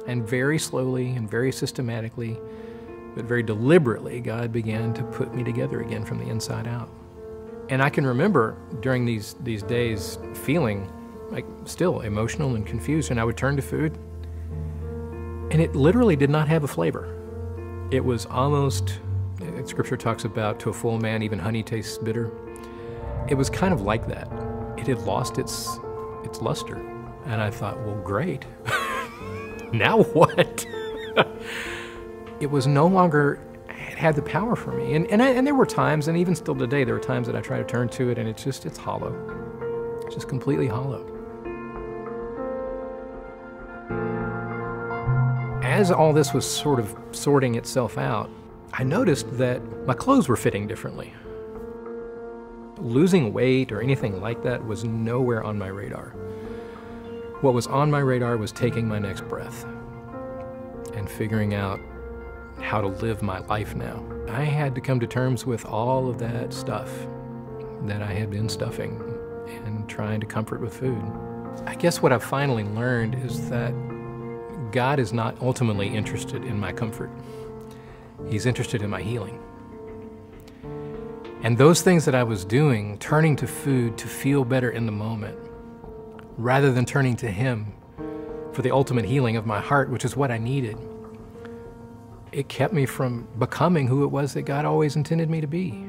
And very slowly and very systematically, but very deliberately, God began to put me together again from the inside out. And I can remember during these days feeling like still emotional and confused, and I would turn to food, and it literally did not have a flavor. It was almost, Scripture talks about, to a full man, even honey tastes bitter. It was kind of like that. It had lost its luster. And I thought, well, great. Now what? It was no longer, it had the power for me. And there were times, and even still today, there are times that I try to turn to it and it's hollow. It's just completely hollow. As all this was sort of sorting itself out, I noticed that my clothes were fitting differently. Losing weight or anything like that was nowhere on my radar. What was on my radar was taking my next breath and figuring out how to live my life now. I had to come to terms with all of that stuff that I had been stuffing and trying to comfort with food. I guess what I've finally learned is that God is not ultimately interested in my comfort. He's interested in my healing. And those things that I was doing, turning to food to feel better in the moment, rather than turning to Him for the ultimate healing of my heart, which is what I needed, it kept me from becoming who it was that God always intended me to be.